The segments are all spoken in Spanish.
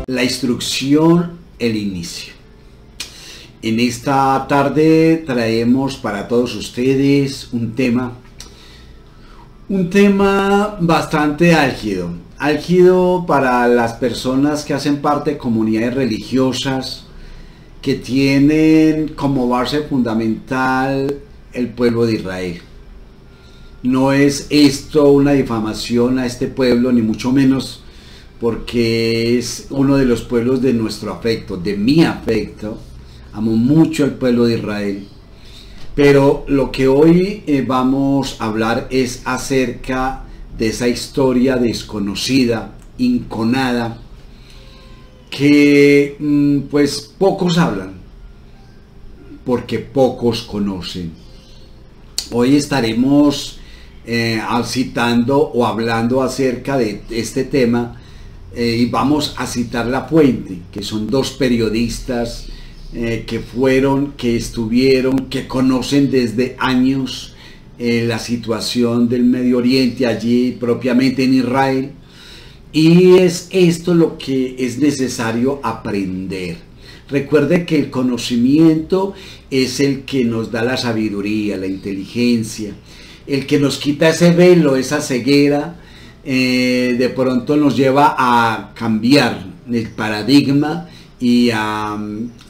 La instrucción, el inicio. En esta tarde traemos para todos ustedes un tema bastante álgido para las personas que hacen parte de comunidades religiosas que tienen como base fundamental el pueblo de Israel. No es esto una difamación a este pueblo, ni mucho menos, porque es uno de los pueblos de nuestro afecto, de mi afecto. Amo mucho al pueblo de Israel. Pero lo que hoy vamos a hablar es acerca de esa historia desconocida, inconada, que pues pocos hablan, porque pocos conocen. Hoy estaremos citando o hablando acerca de este tema y vamos a citar la fuente, que son dos periodistas que estuvieron, que conocen desde años la situación del Medio Oriente, allí propiamente en Israel, y es esto lo que es necesario aprender. Recuerde que el conocimiento es el que nos da la sabiduría, la inteligencia, el que nos quita ese velo, esa ceguera, de pronto nos lleva a cambiar el paradigma y a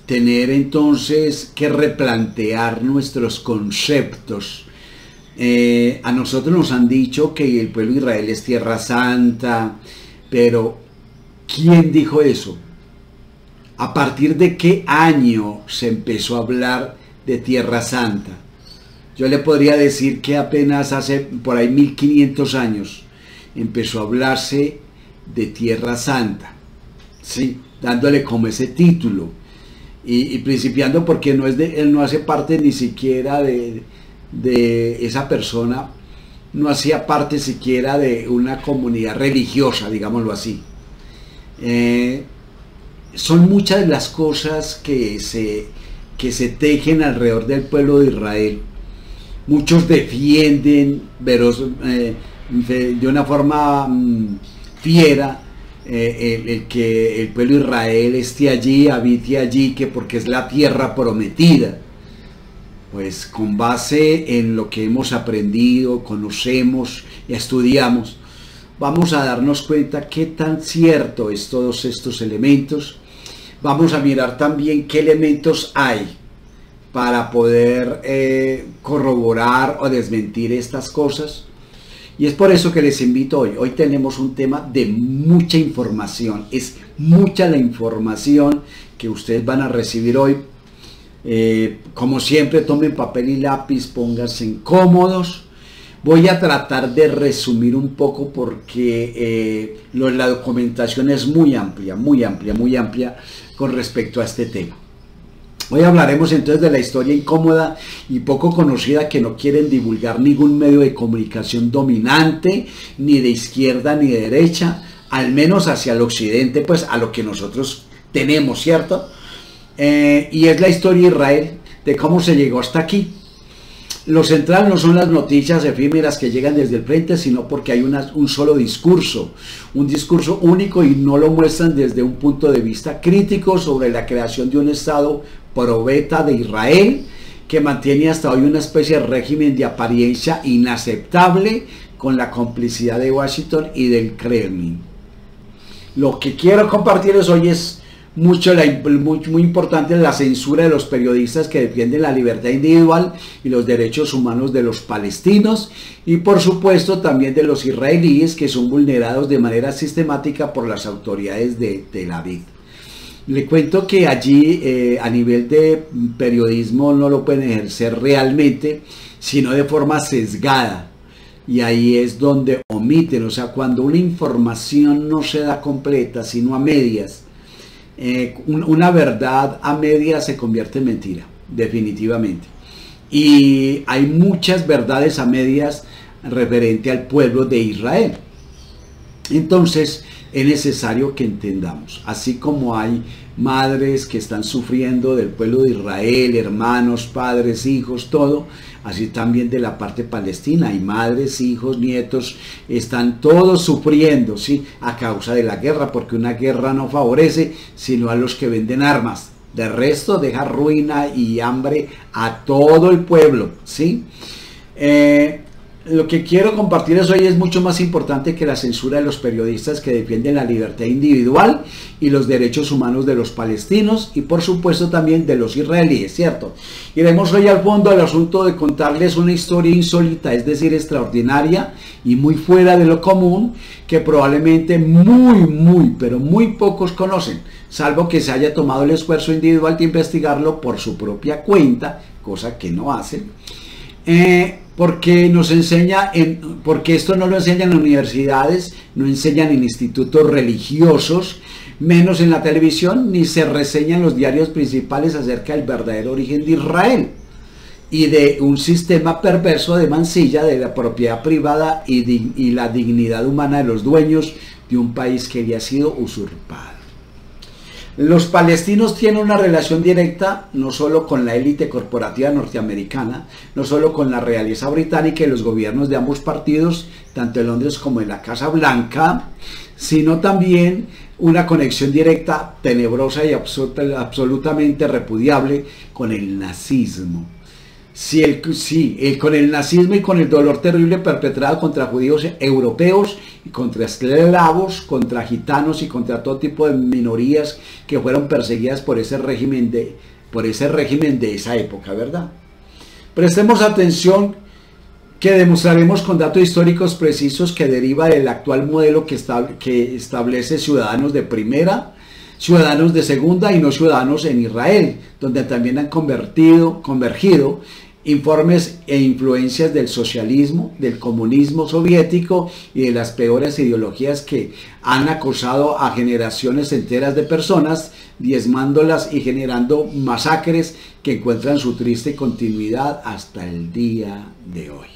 tener entonces que replantear nuestros conceptos. A nosotros nos han dicho que el pueblo de Israel es tierra santa, pero ¿quién dijo eso? ¿A partir de qué año se empezó a hablar de tierra santa? Yo le podría decir que apenas hace por ahí 1500 años empezó a hablarse de tierra santa, ¿sí? Dándole como ese título y principiando porque él no hace parte ni siquiera de esa persona, no hacía parte siquiera de una comunidad religiosa, digámoslo así. Son muchas de las cosas que se tejen alrededor del pueblo de Israel. Muchos defienden de una forma fiera el que el pueblo de Israel esté allí, habite allí, que porque es la tierra prometida. Pues con base en lo que hemos aprendido, conocemos y estudiamos, vamos a darnos cuenta qué tan cierto es todos estos elementos. Vamos a mirar también qué elementos hay para poder corroborar o desmentir estas cosas. Y es por eso que les invito hoy. Hoy tenemos un tema de mucha información. Es mucha la información que ustedes van a recibir hoy. Como siempre, tomen papel y lápiz, pónganse cómodos. Voy a tratar de resumir un poco porque la documentación es muy amplia con respecto a este tema. Hoy hablaremos entonces de la historia incómoda y poco conocida que no quieren divulgar ningún medio de comunicación dominante, ni de izquierda ni de derecha, al menos hacia el occidente, pues a lo que nosotros tenemos, ¿cierto? Y es la historia de Israel, de cómo se llegó hasta aquí. Lo central no son las noticias efímeras que llegan desde el frente, sino porque hay un solo discurso, un discurso único, y no lo muestran desde un punto de vista crítico sobre la creación de un Estado probeta de Israel, que mantiene hasta hoy una especie de régimen de apariencia inaceptable con la complicidad de Washington y del Kremlin. Lo que quiero compartirles hoy es muy importante la censura de los periodistas que defienden la libertad individual y los derechos humanos de los palestinos, y por supuesto también de los israelíes, que son vulnerados de manera sistemática por las autoridades de Tel Aviv. Le cuento que allí a nivel de periodismo no lo pueden ejercer realmente, sino de forma sesgada, y ahí es donde omiten. O sea, cuando una información no se da completa, sino a medias, una verdad a medias se convierte en mentira, definitivamente. Y hay muchas verdades a medias referente al pueblo de Israel. Entonces es necesario que entendamos, así como hay madres que están sufriendo del pueblo de Israel, hermanos, padres, hijos, todo, así también de la parte palestina, hay madres, hijos, nietos, están todos sufriendo, ¿sí? A causa de la guerra, porque una guerra no favorece sino a los que venden armas. De resto deja ruina y hambre a todo el pueblo, ¿sí? Lo que quiero compartirles hoy es mucho más importante que la censura de los periodistas que defienden la libertad individual y los derechos humanos de los palestinos y por supuesto también de los israelíes, ¿cierto? Iremos hoy al fondo del asunto de contarles una historia insólita, es decir, extraordinaria y muy fuera de lo común, que probablemente pero muy pocos conocen, salvo que se haya tomado el esfuerzo individual de investigarlo por su propia cuenta, cosa que no hacen. Porque porque esto no lo enseñan en universidades, no enseñan en institutos religiosos, menos en la televisión, ni se reseñan los diarios principales acerca del verdadero origen de Israel y de un sistema perverso de mancilla de la propiedad privada y la dignidad humana de los dueños de un país que había sido usurpado. Los palestinos tienen una relación directa no solo con la élite corporativa norteamericana, no solo con la realeza británica y los gobiernos de ambos partidos, tanto en Londres como en la Casa Blanca, sino también una conexión directa, tenebrosa y absolutamente repudiable con el nazismo. Con el nazismo y con el dolor terrible perpetrado contra judíos europeos, y contra esclavos, contra gitanos y contra todo tipo de minorías que fueron perseguidas por ese régimen de esa época, ¿verdad? Prestemos atención que demostraremos con datos históricos precisos que deriva del actual modelo que establece ciudadanos de primera, ciudadanos de segunda y no ciudadanos en Israel, donde también han convergido informes e influencias del socialismo, del comunismo soviético y de las peores ideologías que han acosado a generaciones enteras de personas, diezmándolas y generando masacres que encuentran su triste continuidad hasta el día de hoy.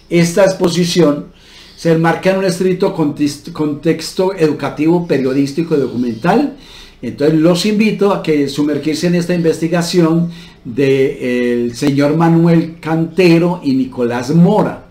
Esta exposición se enmarca en un estricto contexto educativo, periodístico y documental. Entonces los invito a que sumergirse en esta investigación del señor Manuel Cantero y Nicolás Mora.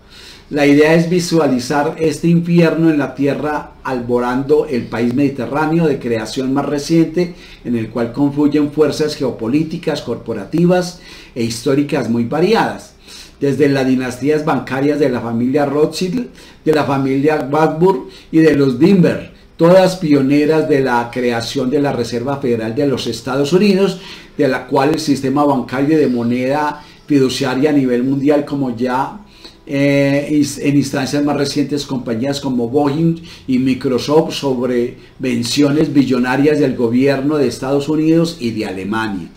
La idea es visualizar este infierno en la tierra alborando el país mediterráneo de creación más reciente, en el cual confluyen fuerzas geopolíticas, corporativas e históricas muy variadas. Desde las dinastías bancarias de la familia Rothschild, de la familia Warburg y de los Dinberg, todas pioneras de la creación de la Reserva Federal de los Estados Unidos, de la cual el sistema bancario de moneda fiduciaria a nivel mundial, como ya en instancias más recientes compañías como Boeing y Microsoft, sobre subvenciones billonarias del gobierno de Estados Unidos y de Alemania.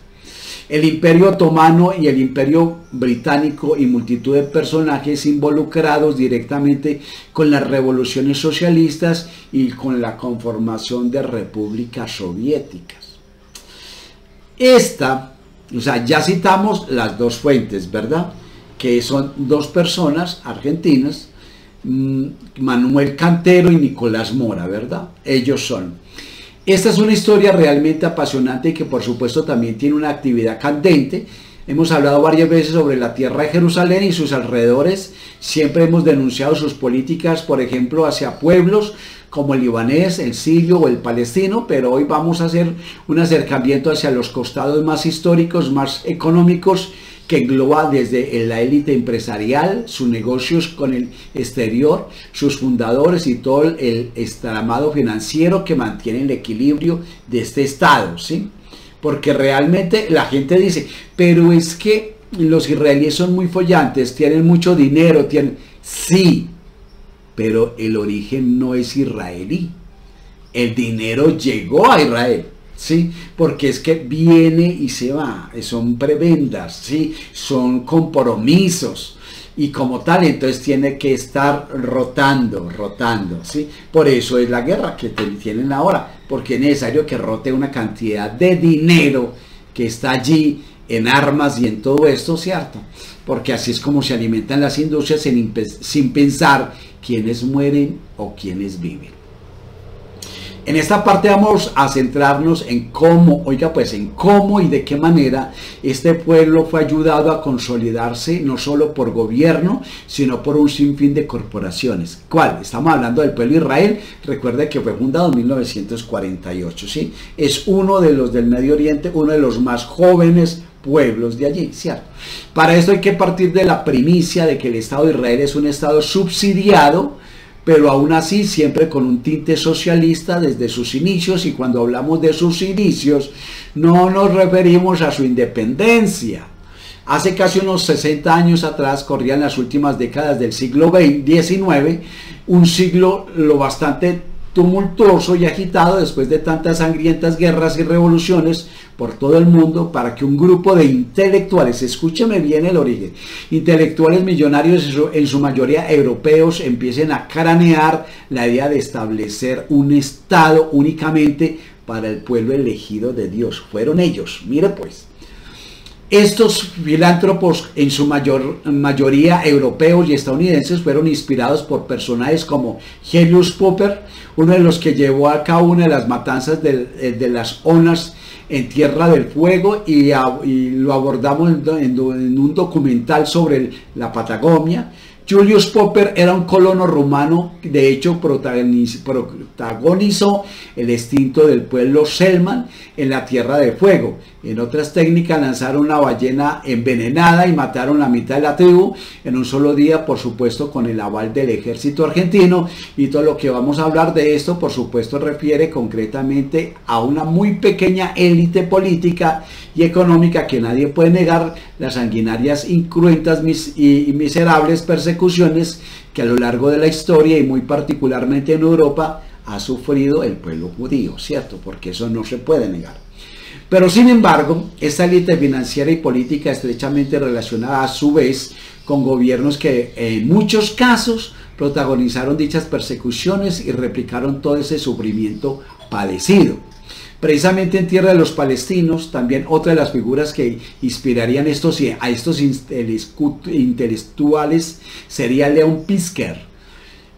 El Imperio Otomano y el Imperio Británico y multitud de personajes involucrados directamente con las revoluciones socialistas y con la conformación de repúblicas soviéticas. Ya citamos las dos fuentes, ¿verdad? Que son dos personas argentinas, Manuel Cantero y Nicolás Mora, ¿verdad? Ellos son. Esta es una historia realmente apasionante y que por supuesto también tiene una actividad candente. Hemos hablado varias veces sobre la tierra de Jerusalén y sus alrededores. Siempre hemos denunciado sus políticas, por ejemplo, hacia pueblos como el libanés, el sirio o el palestino, pero hoy vamos a hacer un acercamiento hacia los costados más históricos, más económicos, que engloba desde la élite empresarial, sus negocios con el exterior, sus fundadores y todo el entramado financiero que mantiene el equilibrio de este estado, ¿sí? Porque realmente la gente dice, pero es que los israelíes son muy follantes, tienen mucho dinero, Sí, pero el origen no es israelí. El dinero llegó a Israel. ¿Sí? Porque es que viene y se va, son prebendas, ¿sí? Son compromisos y como tal entonces tiene que estar rotando, ¿sí? Por eso es la guerra que tienen ahora, porque es necesario que rote una cantidad de dinero que está allí en armas y en todo esto, ¿cierto? porque así es como se alimentan las industrias sin pensar quiénes mueren o quiénes viven. En esta parte vamos a centrarnos en cómo, oiga pues, en cómo y de qué manera este pueblo fue ayudado a consolidarse no solo por gobierno, sino por un sinfín de corporaciones. ¿Cuál? Estamos hablando del pueblo de Israel. Recuerde que fue fundado en 1948, ¿sí? Es uno de los del Medio Oriente, uno de los más jóvenes pueblos de allí, ¿cierto? Para esto hay que partir de la primicia de que el Estado de Israel es un Estado subsidiado, pero aún así siempre con un tinte socialista desde sus inicios, y cuando hablamos de sus inicios no nos referimos a su independencia. Hace casi unos 60 años atrás, corrían las últimas décadas del siglo XIX, un siglo lo bastante tumultuoso y agitado después de tantas sangrientas guerras y revoluciones por todo el mundo, para que un grupo de intelectuales, escúcheme bien el origen, intelectuales millonarios, en su mayoría europeos, empiecen a cranear la idea de establecer un Estado únicamente para el pueblo elegido de Dios. Fueron ellos, mire pues. Estos filántropos, en su mayoría europeos y estadounidenses, fueron inspirados por personajes como Julius Popper, uno de los que llevó a cabo una de las matanzas de las Onas en Tierra del Fuego, y lo abordamos en un documental sobre la Patagonia. Julius Popper era un colono rumano, de hecho protagonizó el extinto del pueblo Selman en la Tierra de Fuego. En otras técnicas lanzaron una ballena envenenada y mataron la mitad de la tribu en un solo día, por supuesto con el aval del ejército argentino, y todo lo que vamos a hablar de esto por supuesto refiere concretamente a una muy pequeña élite política y económica que nadie puede negar las sanguinarias, incruentas y miserables persecuciones que a lo largo de la historia y muy particularmente en Europa ha sufrido el pueblo judío, ¿cierto? Porque eso no se puede negar. Pero sin embargo, esta élite financiera y política estrechamente relacionada a su vez con gobiernos que en muchos casos protagonizaron dichas persecuciones y replicaron todo ese sufrimiento padecido. Precisamente en tierra de los palestinos, también otra de las figuras que inspirarían a estos intelectuales sería Leon Pisker,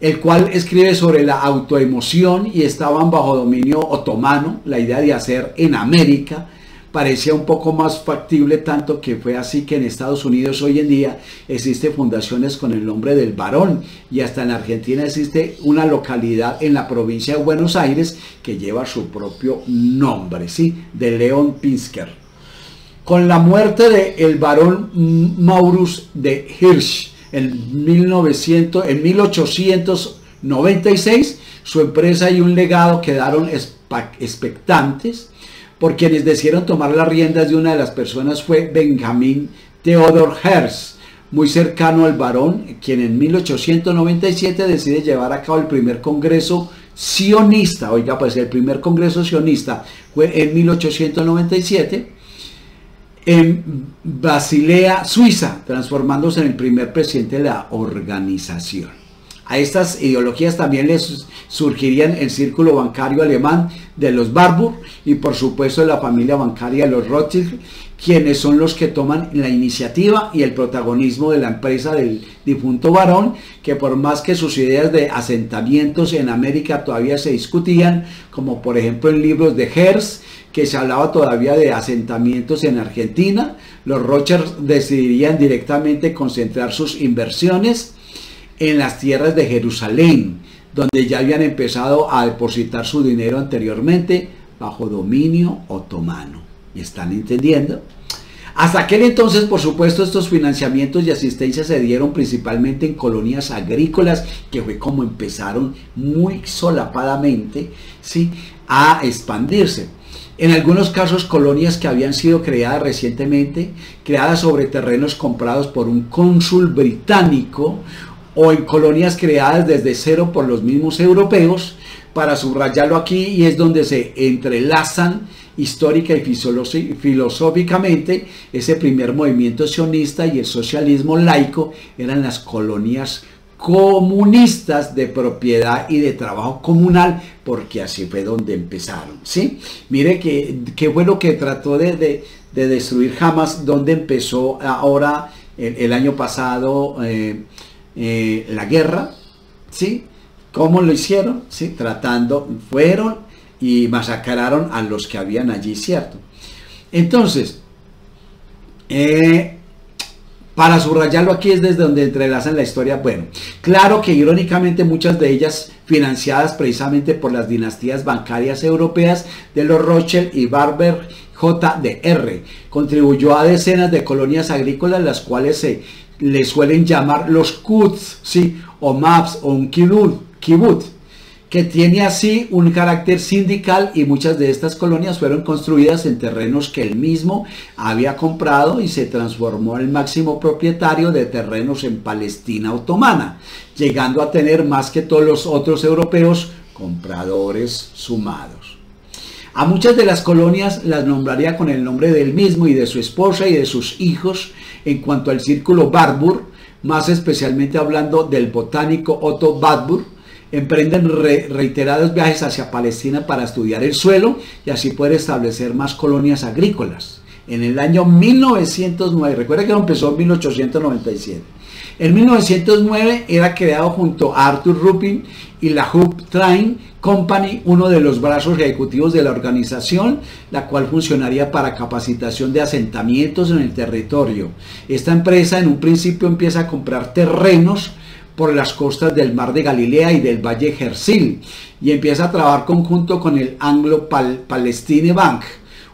el cual escribe sobre la autoemoción, y estaban bajo dominio otomano. La idea de hacer en América parecía un poco más factible, tanto que fue así que en Estados Unidos hoy en día existen fundaciones con el nombre del Barón, y hasta en Argentina existe una localidad en la provincia de Buenos Aires que lleva su propio nombre, ¿sí? De Leon Pisker. Con la muerte del Barón Maurus de Hirsch en 1896, su empresa y un legado quedaron expectantes. Por quienes decidieron tomar las riendas de una de las personas fue Benjamin Theodor Herzl, muy cercano al barón, quien en 1897 decide llevar a cabo el primer congreso sionista. Oiga, pues el primer congreso sionista fue en 1897 en Basilea, Suiza, transformándose en el primer presidente de la organización. A estas ideologías también les surgirían el círculo bancario alemán de los Warburg y por supuesto la familia bancaria de los Rothschild, quienes son los que toman la iniciativa y el protagonismo de la empresa del difunto barón, que por más que sus ideas de asentamientos en América todavía se discutían, como por ejemplo en libros de Herzl, que se hablaba todavía de asentamientos en Argentina, los Rothschild decidirían directamente concentrar sus inversiones en las tierras de Jerusalén, donde ya habían empezado a depositar su dinero anteriormente bajo dominio otomano. ¿Me están entendiendo? Hasta aquel entonces, por supuesto, estos financiamientos y asistencias se dieron principalmente en colonias agrícolas, que fue como empezaron muy solapadamente, ¿sí?, a expandirse. En algunos casos, colonias que habían sido creadas recientemente, creadas sobre terrenos comprados por un cónsul británico, o en colonias creadas desde cero por los mismos europeos. Para subrayarlo aquí, y es donde se entrelazan histórica y filosóficamente ese primer movimiento sionista y el socialismo laico, eran las colonias comunistas de propiedad y de trabajo comunal, porque así fue donde empezaron, ¿sí? Mire que fue lo que trató de destruir Hamas, donde empezó ahora el año pasado la guerra, ¿sí? ¿Cómo lo hicieron? ¿Sí? Fueron y masacraron a los que habían allí, ¿cierto? Entonces, para subrayarlo aquí es desde donde entrelazan la historia. Bueno, claro que irónicamente muchas de ellas financiadas precisamente por las dinastías bancarias europeas de los Rothschild y Barber JDR, contribuyó a decenas de colonias agrícolas, las cuales se les suelen llamar los Quds, ¿sí? O MAPS o un Kibbutz, que tiene así un carácter sindical, y muchas de estas colonias fueron construidas en terrenos que él mismo había comprado y se transformó en el máximo propietario de terrenos en Palestina otomana, llegando a tener más que todos los otros europeos compradores sumados. A muchas de las colonias las nombraría con el nombre del mismo y de su esposa y de sus hijos en cuanto al círculo Warburg, más especialmente hablando del botánico Otto Warburg. Emprenden reiterados viajes hacia Palestina para estudiar el suelo y así poder establecer más colonias agrícolas. En el año 1909, recuerda que empezó en 1897. En 1909 era creado junto a Arthur Ruppin y la Hub Train Company, uno de los brazos ejecutivos de la organización, la cual funcionaría para capacitación de asentamientos en el territorio. Esta empresa en un principio empieza a comprar terrenos por las costas del Mar de Galilea y del Valle Jersil, y empieza a trabajar conjunto con el Anglo-Palestine Bank,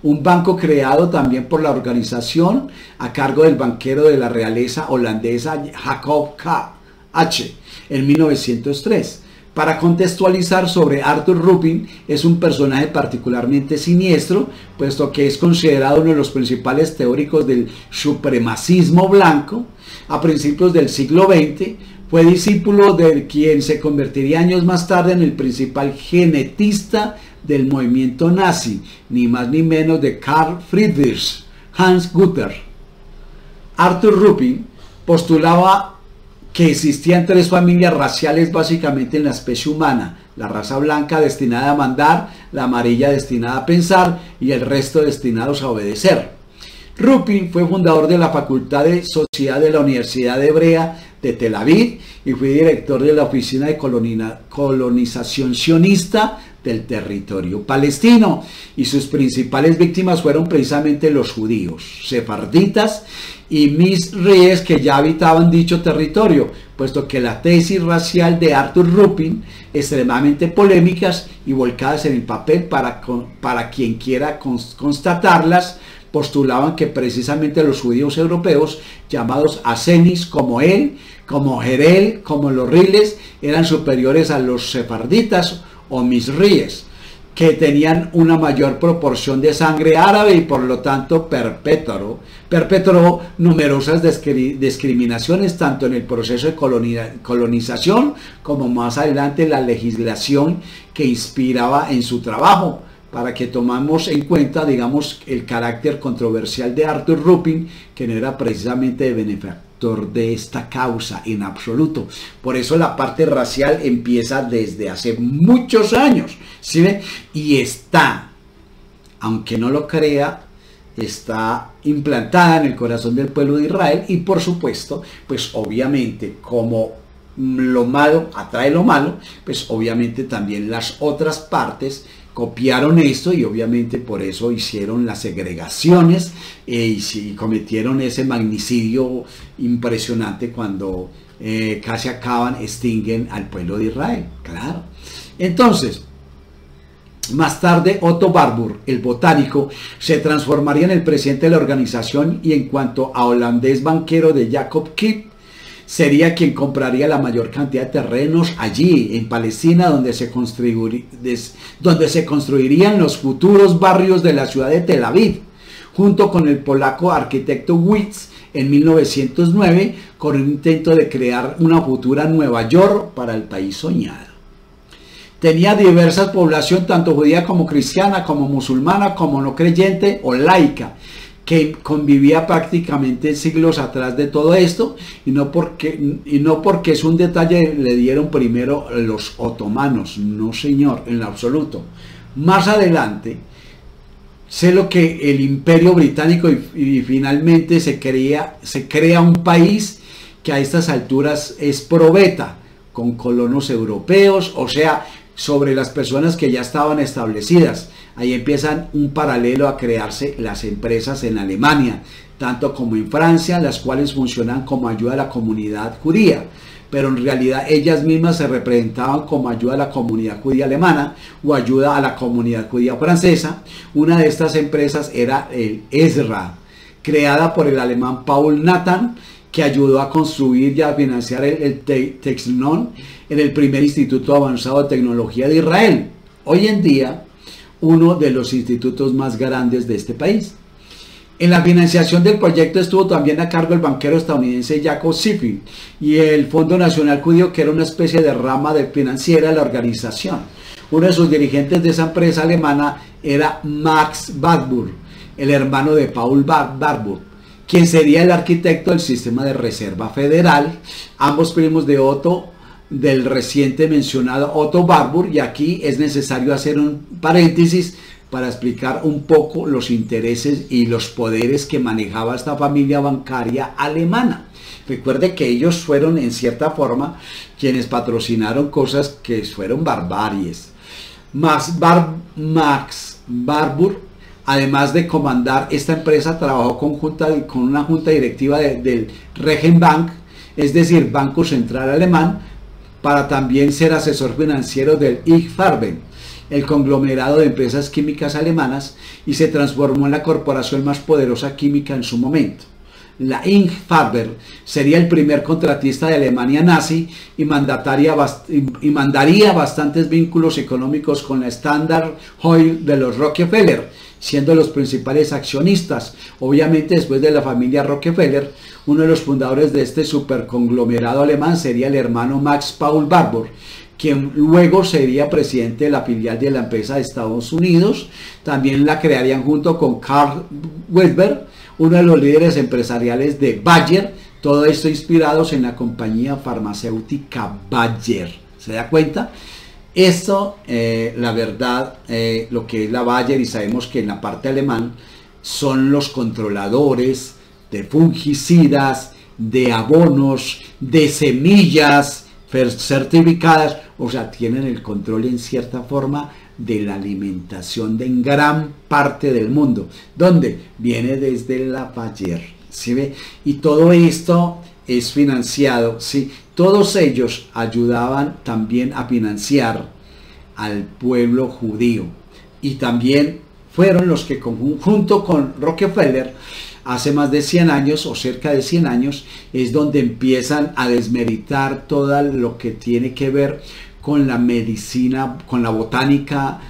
un banco creado también por la organización a cargo del banquero de la realeza holandesa Jacob K.H. en 1903. Para contextualizar sobre Arthur Ruppin, es un personaje particularmente siniestro, puesto que es considerado uno de los principales teóricos del supremacismo blanco a principios del siglo XX. Fue discípulo de quien se convertiría años más tarde en el principal genetista del movimiento nazi, ni más ni menos de Karl Friedrich Hans Gutter. Arthur Ruppin postulaba que existían tres familias raciales básicamente en la especie humana: la raza blanca destinada a mandar, la amarilla destinada a pensar y el resto destinados a obedecer. Ruppin fue fundador de la Facultad de Sociedad de la Universidad Hebrea de Tel Aviv y fue director de la Oficina de Colonización Sionista del territorio palestino, y sus principales víctimas fueron precisamente los judíos, sefarditas y misríes que ya habitaban dicho territorio, puesto que la tesis racial de Arthur Ruppin, extremadamente polémicas y volcadas en el papel para quien quiera constatarlas, postulaban que precisamente los judíos europeos, llamados asenis como él, como Jerel, como los riles, eran superiores a los sefarditas o misríes, que tenían una mayor proporción de sangre árabe y por lo tanto perpetró numerosas discriminaciones tanto en el proceso de colonización como más adelante la legislación que inspiraba en su trabajo. Para que tomamos en cuenta, digamos, el carácter controversial de Arthur Ruppin, que no era precisamente benefactor de esta causa en absoluto. Por eso la parte racial empieza desde hace muchos años, ¿sí ven? Y está, aunque no lo crea, está implantada en el corazón del pueblo de Israel, y por supuesto, pues obviamente como lo malo atrae lo malo, pues obviamente también las otras partes copiaron esto y obviamente por eso hicieron las segregaciones y cometieron ese magnicidio impresionante cuando casi extinguen al pueblo de Israel, claro. Entonces, más tarde Otto Warburg, el botánico, se transformaría en el presidente de la organización, y en cuanto a holandés banquero de Jacob Kipp, sería quien compraría la mayor cantidad de terrenos allí en Palestina, donde se construirían los futuros barrios de la ciudad de Tel Aviv, junto con el polaco arquitecto Witz en 1909, con un intento de crear una futura Nueva York para el país soñado. Tenía diversas población, tanto judía como cristiana, como musulmana, como no creyente o laica, que convivía prácticamente siglos atrás de todo esto, y no porque es un detalle le dieron primero los otomanos, no señor, en lo absoluto. Más adelante, sé lo que el Imperio Británico y finalmente se crea un país que a estas alturas es probeta, con colonos europeos, o sea, sobre las personas que ya estaban establecidas. Ahí empiezan un paralelo a crearse las empresas en Alemania, tanto como en Francia, las cuales funcionan como ayuda a la comunidad judía, pero en realidad ellas mismas se representaban como ayuda a la comunidad judía alemana o ayuda a la comunidad judía francesa. Una de estas empresas era el Ezra, creada por el alemán Paul Nathan, que ayudó a construir y a financiar el Technion, en el primer instituto avanzado de tecnología de Israel, hoy en día uno de los institutos más grandes de este país. En la financiación del proyecto estuvo también a cargo el banquero estadounidense Jacob Siffel y el Fondo Nacional Judío, que era una especie de rama financiera de la organización. Uno de sus dirigentes de esa empresa alemana era Max Warburg, el hermano de Paul Warburg, quien sería el arquitecto del sistema de reserva federal, ambos primos de Otto, del reciente mencionado Otto Warburg. Y aquí es necesario hacer un paréntesis para explicar un poco los intereses y los poderes que manejaba esta familia bancaria alemana. Recuerde que ellos fueron en cierta forma quienes patrocinaron cosas que fueron barbaries. Max Warburg, además de comandar esta empresa, trabajó con una junta directiva del Regenbank, es decir, Banco Central Alemán, para también ser asesor financiero del IG Farben, el conglomerado de empresas químicas alemanas, y se transformó en la corporación más poderosa química en su momento. La IG Farben sería el primer contratista de Alemania nazi y mandaría bastantes vínculos económicos con la Standard Oil de los Rockefeller, siendo los principales accionistas. Obviamente, después de la familia Rockefeller, uno de los fundadores de este superconglomerado alemán sería el hermano Max Paul Warburg, quien luego sería presidente de la filial de la empresa de Estados Unidos. También la crearían junto con Carl Weber, uno de los líderes empresariales de Bayer, todo esto inspirados en la compañía farmacéutica Bayer. ¿Se da cuenta? Esto, la verdad, lo que es la Bayer, y sabemos que en la parte alemán son los controladores de fungicidas, de abonos, de semillas certificadas, o sea, tienen el control en cierta forma de la alimentación en gran parte del mundo, donde viene desde la Bayer, ¿sí ve? Y todo esto es financiado, ¿sí? Todos ellos ayudaban también a financiar al pueblo judío, y también fueron los que junto con Rockefeller hace más de 100 años o cerca de 100 años es donde empiezan a desmeritar todo lo que tiene que ver con la medicina, con la botánica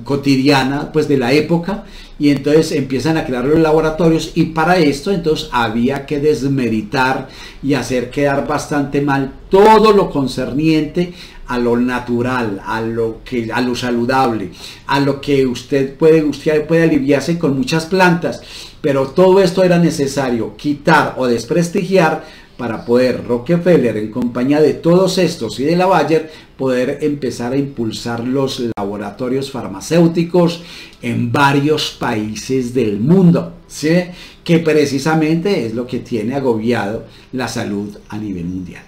cotidiana pues de la época, y entonces empiezan a crear los laboratorios, y para esto entonces había que desmeritar y hacer quedar bastante mal todo lo concerniente a lo natural, a lo saludable, a lo que usted puede aliviarse con muchas plantas, pero todo esto era necesario quitar o desprestigiar para poder Rockefeller, en compañía de todos estos y de la Bayer, poder empezar a impulsar los laboratorios farmacéuticos en varios países del mundo, ¿sí? Que precisamente es lo que tiene agobiado la salud a nivel mundial.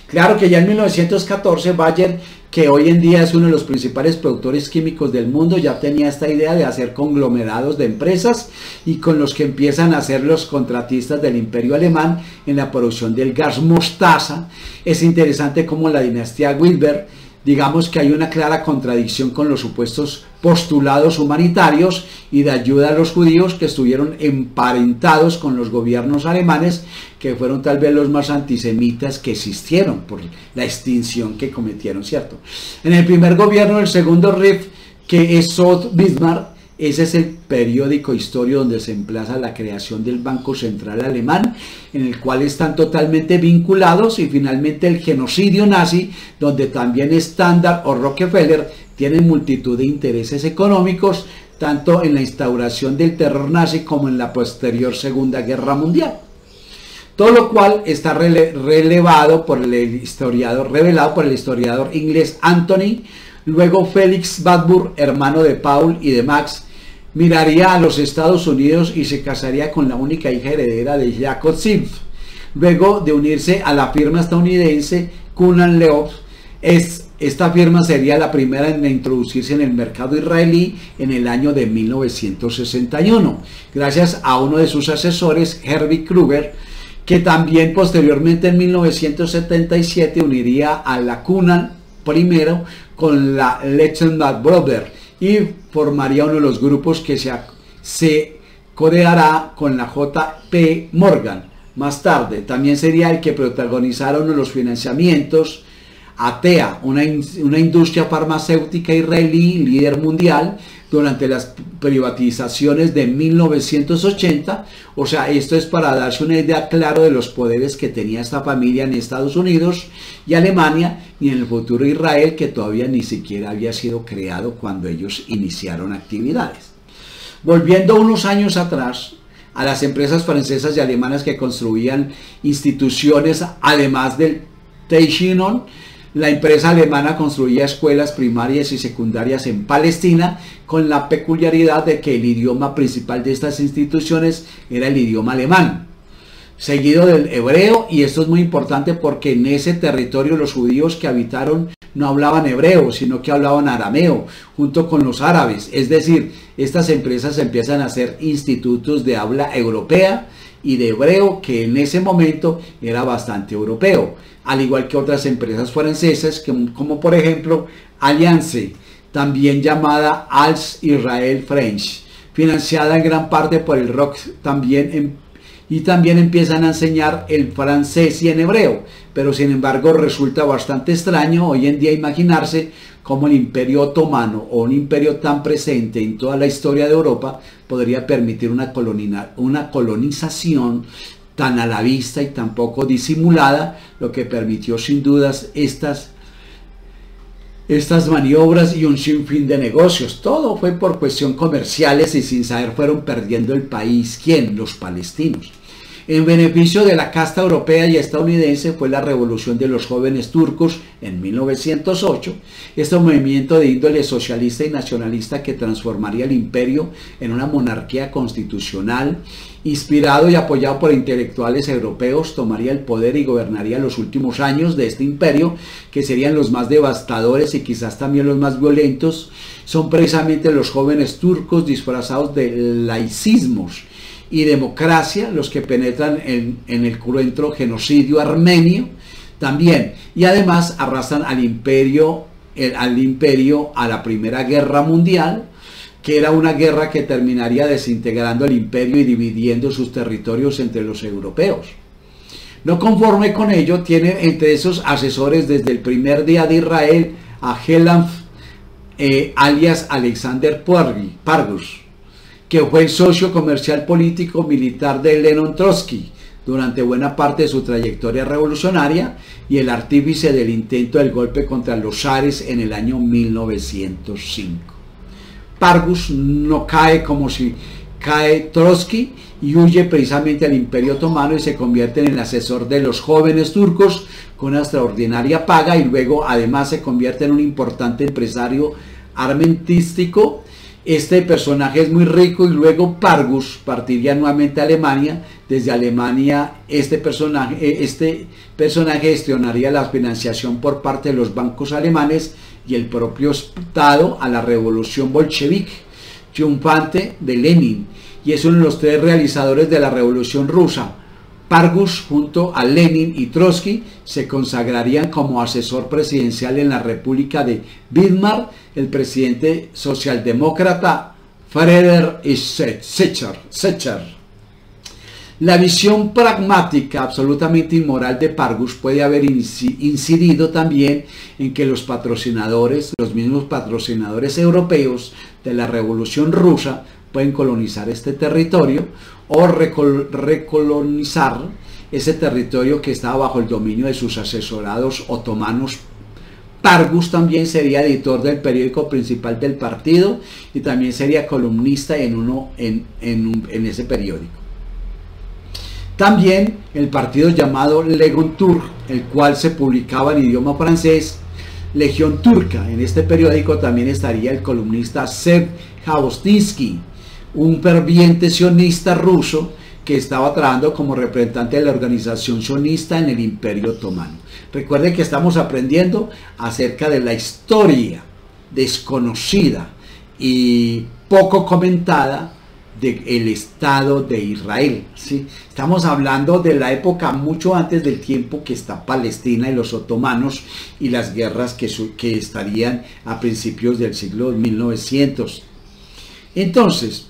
Claro que ya en 1914 Bayer, que hoy en día es uno de los principales productores químicos del mundo, ya tenía esta idea de hacer conglomerados de empresas, y con los que empiezan a ser los contratistas del Imperio Alemán en la producción del gas mostaza. Es interesante cómo la dinastía Wilber, digamos que hay una clara contradicción con los supuestos postulados humanitarios y de ayuda a los judíos, que estuvieron emparentados con los gobiernos alemanes, que fueron tal vez los más antisemitas que existieron por la extinción que cometieron, ¿cierto? En el primer gobierno del segundo Reich, que es Otto Bismarck, ese es el periódico Historia donde se emplaza la creación del Banco Central Alemán, en el cual están totalmente vinculados, y finalmente el genocidio nazi, donde también Standard o Rockefeller tienen multitud de intereses económicos, tanto en la instauración del terror nazi como en la posterior Segunda Guerra Mundial. Todo lo cual está revelado por el historiador inglés Anthony. Luego Felix Warburg, hermano de Paul y de Max, miraría a los Estados Unidos y se casaría con la única hija heredera de Jacob Zipf. Luego de unirse a la firma estadounidense Cunan Leop, esta firma sería la primera en introducirse en el mercado israelí en el año de 1961, gracias a uno de sus asesores, Herbie Kruger, que también posteriormente en 1977 uniría a la Cunan primero con la Lichtenberg Brothers y formaría uno de los grupos que se codeará con la JP Morgan. Más tarde también sería el que protagonizara uno de los financiamientos a TEA, una industria farmacéutica israelí líder mundial durante las privatizaciones de 1980. O sea, esto es para darse una idea clara de los poderes que tenía esta familia en Estados Unidos y Alemania, y en el futuro Israel, que todavía ni siquiera había sido creado cuando ellos iniciaron actividades. Volviendo unos años atrás, a las empresas francesas y alemanas que construían instituciones, además del Teichinon, la empresa alemana construía escuelas primarias y secundarias en Palestina, con la peculiaridad de que el idioma principal de estas instituciones era el idioma alemán, seguido del hebreo, y esto es muy importante porque en ese territorio los judíos que habitaron no hablaban hebreo, sino que hablaban arameo, junto con los árabes. Es decir, estas empresas empiezan a hacer institutos de habla europea y de hebreo, que en ese momento era bastante europeo, al igual que otras empresas francesas, como por ejemplo Alliance, también llamada Alts Israel French, financiada en gran parte por el rock y también empiezan a enseñar el francés y en hebreo, pero sin embargo resulta bastante extraño hoy en día imaginarse cómo el Imperio Otomano, o un imperio tan presente en toda la historia de Europa, podría permitir una colonización tan a la vista y tan poco disimulada, lo que permitió sin dudas estas maniobras y un sinfín de negocios. Todo fue por cuestión comerciales y sin saber fueron perdiendo el país. ¿Quién? Los palestinos. En beneficio de la casta europea y estadounidense fue la revolución de los jóvenes turcos en 1908, este movimiento de índole socialista y nacionalista que transformaría el imperio en una monarquía constitucional. Inspirado y apoyado por intelectuales europeos, tomaría el poder y gobernaría los últimos años de este imperio, que serían los más devastadores y quizás también los más violentos. Son precisamente los jóvenes turcos disfrazados de laicismos y democracia los que penetran en el cruento genocidio armenio también, y además arrastran al imperio a la Primera Guerra Mundial, que era una guerra que terminaría desintegrando el imperio y dividiendo sus territorios entre los europeos. No conforme con ello, tiene entre esos asesores desde el primer día de Israel a Helam alias Alexander Pargus, que fue el socio comercial político militar de Lenin Trotsky durante buena parte de su trayectoria revolucionaria y el artífice del intento del golpe contra los zares en el año 1905. Pargus no cae como si cae Trotsky y huye precisamente al Imperio Otomano y se convierte en el asesor de los jóvenes turcos con una extraordinaria paga, y luego además se convierte en un importante empresario armamentístico. Este personaje es muy rico y luego Pargus partiría nuevamente a Alemania. Desde Alemania este personaje gestionaría la financiación por parte de los bancos alemanes y el propio Estado a la revolución bolchevique triunfante de Lenin, y es uno de los tres realizadores de la revolución rusa. Pargus junto a Lenin y Trotsky se consagrarían como asesor presidencial en la República de Weimar el presidente socialdemócrata Friedrich Schiller. La visión pragmática absolutamente inmoral de Pargus puede haber incidido también en que los mismos patrocinadores europeos de la Revolución Rusa pueden colonizar este territorio o recolonizar ese territorio que estaba bajo el dominio de sus asesorados otomanos. Pargus también sería editor del periódico principal del partido y también sería columnista en ese periódico. También el partido llamado Legion Turc, el cual se publicaba en idioma francés, Legión Turca. En este periódico también estaría el columnista Zev Jabotinsky, un ferviente sionista ruso que estaba trabajando como representante de la organización sionista en el Imperio Otomano. Recuerde que estamos aprendiendo acerca de la historia desconocida y poco comentada del Estado de Israel, ¿sí? Estamos hablando de la época mucho antes del tiempo que está Palestina y los otomanos y las guerras que estarían a principios del siglo 1900. Entonces,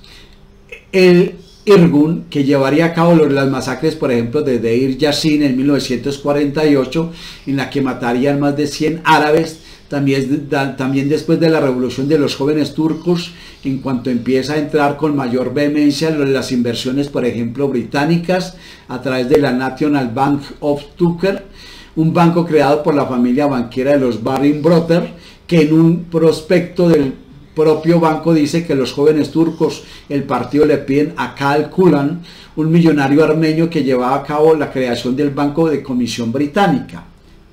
el Irgun, que llevaría a cabo las masacres, por ejemplo, de Deir Yassin en 1948, en la que matarían más de 100 árabes, también después de la revolución de los jóvenes turcos, en cuanto empieza a entrar con mayor vehemencia las inversiones, por ejemplo, británicas, a través de la National Bank of Tucker, un banco creado por la familia banquera de los Baring Brothers, que en un prospecto del propio banco dice que los jóvenes turcos, el partido, le piden a Kal Kulan, un millonario armenio que llevaba a cabo la creación del Banco de Comisión Británica.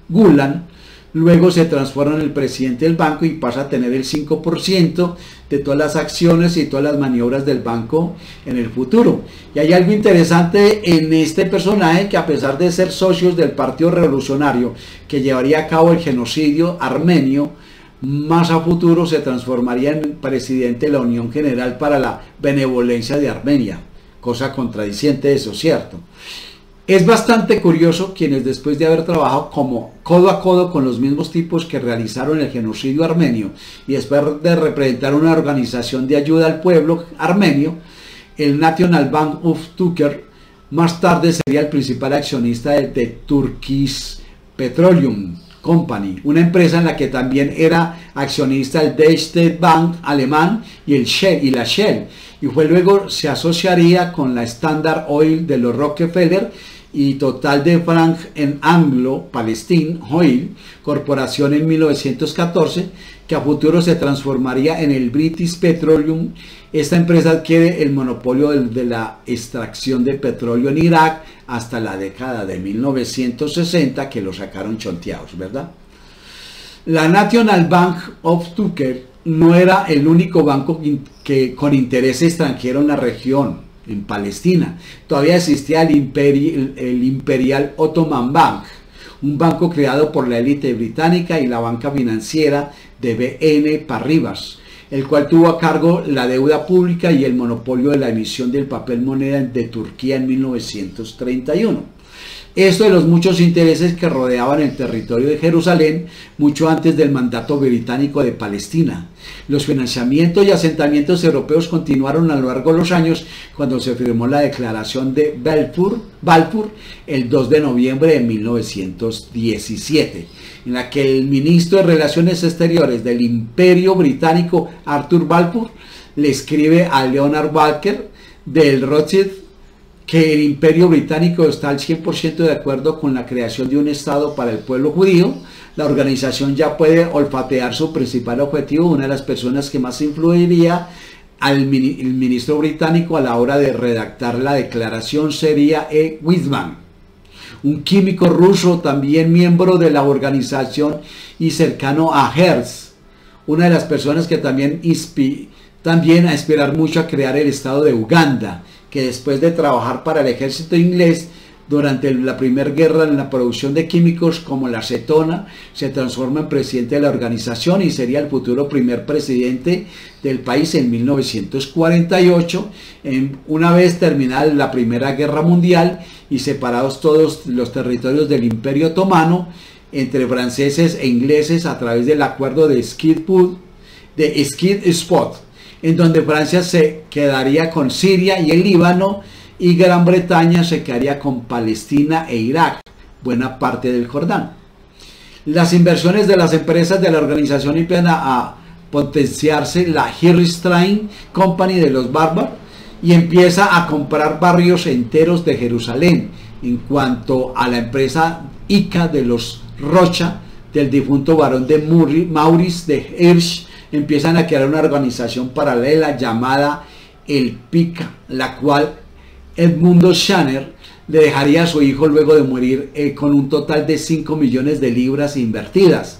Gulen luego se transforma en el presidente del banco y pasa a tener el 5% de todas las acciones y todas las maniobras del banco en el futuro. Y hay algo interesante en este personaje, que a pesar de ser socios del Partido Revolucionario que llevaría a cabo el genocidio armenio, más a futuro se transformaría en presidente de la Unión General para la Benevolencia de Armenia, cosa contradiciente eso, ¿cierto? Es bastante curioso quienes, después de haber trabajado como codo a codo con los mismos tipos que realizaron el genocidio armenio y después de representar una organización de ayuda al pueblo armenio, el National Bank of Tucker más tarde sería el principal accionista de Turkish Petroleum Company, una empresa en la que también era accionista el Deutsche Bank alemán y la Shell, y luego se asociaría con la Standard Oil de los Rockefeller y Total de Frank en Anglo-Palestine Oil Corporación en 1914, que a futuro se transformaría en el British Petroleum. Esta empresa adquiere el monopolio de la extracción de petróleo en Irak hasta la década de 1960, que lo sacaron chonteados, ¿verdad? La National Bank of Tucker no era el único banco con interés extranjero en la región, en Palestina. Todavía existía el Imperial Ottoman Bank, un banco creado por la élite británica y la banca financiera de BNP Paribas, el cual tuvo a cargo la deuda pública y el monopolio de la emisión del papel moneda de Turquía en 1931. Esto de los muchos intereses que rodeaban el territorio de Jerusalén mucho antes del mandato británico de Palestina. Los financiamientos y asentamientos europeos continuaron a lo largo de los años cuando se firmó la declaración de Balfour el 2 de noviembre de 1917, en la que el ministro de Relaciones Exteriores del Imperio Británico, Arthur Balfour, le escribe a Leonard Walker del Rothschild que el Imperio Británico está al 100% de acuerdo con la creación de un Estado para el pueblo judío. La organización ya puede olfatear su principal objetivo. Una de las personas que más influiría el ministro británico a la hora de redactar la declaración sería E. Weizmann, un químico ruso también miembro de la organización y cercano a Herzl, una de las personas que también a esperar mucho a crear el Estado de Uganda, que después de trabajar para el ejército inglés durante la primera guerra en la producción de químicos como la acetona, se transforma en presidente de la organización y sería el futuro primer presidente del país en 1948, una vez terminada la Primera Guerra Mundial y separados todos los territorios del Imperio Otomano entre franceses e ingleses a través del acuerdo de Skid-Spot, en donde Francia se quedaría con Siria y el Líbano y Gran Bretaña se quedaría con Palestina e Irak, buena parte del Jordán. Las inversiones de las empresas de la organización empiezan a potenciarse. La Hirstein Company de los Bárbaros y empieza a comprar barrios enteros de Jerusalén. En cuanto a la empresa ICA de los Rocha, del difunto barón de Maurice de Hirsch, empiezan a crear una organización paralela llamada el PICA, la cual Edmundo Schneider le dejaría a su hijo luego de morir con un total de 5 millones de libras invertidas.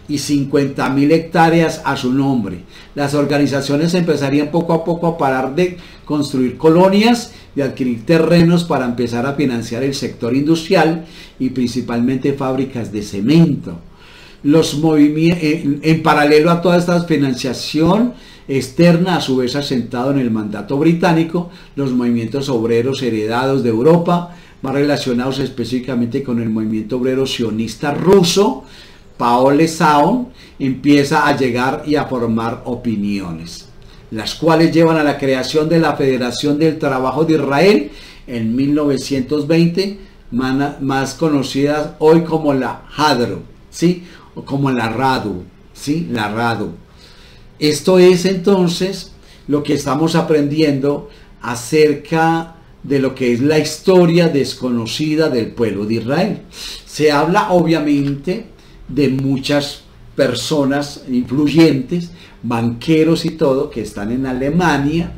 y 50.000 hectáreas a su nombre. Las organizaciones empezarían poco a poco a parar de construir colonias, de adquirir terrenos para empezar a financiar el sector industrial y principalmente fábricas de cemento. En paralelo a toda esta financiación externa, a su vez asentado en el mandato británico, los movimientos obreros heredados de Europa, más relacionados específicamente con el movimiento obrero sionista ruso, Paul Esaú, empieza a llegar y a formar opiniones, las cuales llevan a la creación de la Federación del Trabajo de Israel en 1920, más conocida hoy como la Hadro, ¿sí? O como la Radu, ¿sí? La Radu. Esto es entonces lo que estamos aprendiendo acerca de lo que es la historia desconocida del pueblo de Israel. Se habla obviamente de muchas personas influyentes, banqueros y todo, que están en Alemania,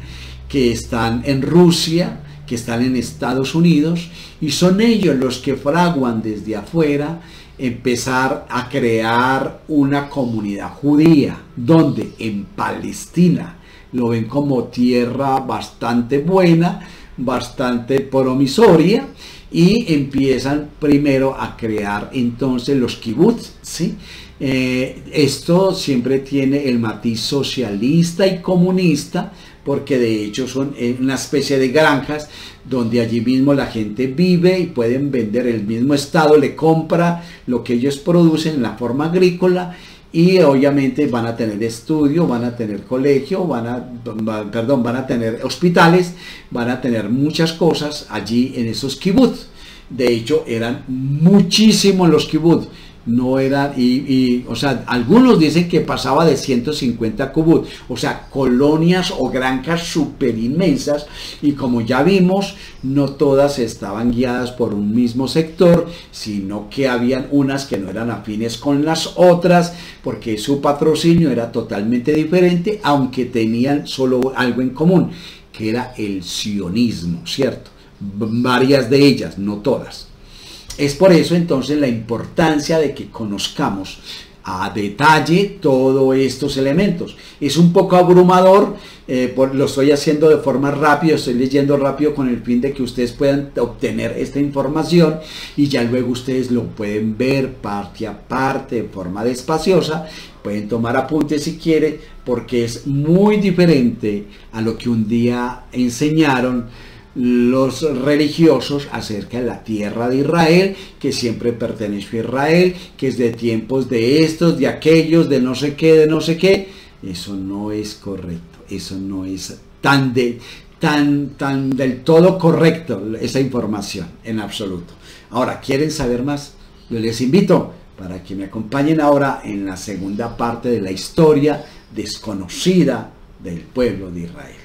que están en Rusia, que están en Estados Unidos, y son ellos los que fraguan desde afuera empezar a crear una comunidad judía, donde en Palestina lo ven como tierra bastante buena, bastante promisoria, y empiezan primero a crear entonces los kibbutz, ¿sí? Esto siempre tiene el matiz socialista y comunista, porque de hecho son una especie de granjas donde allí mismo la gente vive y pueden vender, el mismo estado le compra lo que ellos producen en la forma agrícola, y obviamente van a tener estudio, van a tener colegio, van a tener hospitales, van a tener muchas cosas allí en esos kibbutz. De hecho eran muchísimos los kibbutz, no eran, o sea, algunos dicen que pasaba de 150 kibbutz, o sea, colonias o granjas súper inmensas, y como ya vimos, no todas estaban guiadas por un mismo sector, sino que habían unas que no eran afines con las otras, porque su patrocinio era totalmente diferente, aunque tenían solo algo en común, que era el sionismo, ¿cierto? Varias de ellas, no todas. Es por eso entonces la importancia de que conozcamos a detalle todos estos elementos. Es un poco abrumador, lo estoy haciendo de forma rápida, estoy leyendo rápido con el fin de que ustedes puedan obtener esta información, y ya luego ustedes lo pueden ver parte a parte de forma despaciosa, pueden tomar apuntes si quieren, porque es muy diferente a lo que un día enseñaron los religiosos acerca de la tierra de Israel, que siempre perteneció a Israel, que es de tiempos de estos, de aquellos, de no sé qué, de no sé qué. Eso no es correcto, eso no es tan del todo correcto, esa información en absoluto. Ahora, ¿quieren saber más? Yo les invito para que me acompañen ahora en la segunda parte de la historia desconocida del pueblo de Israel.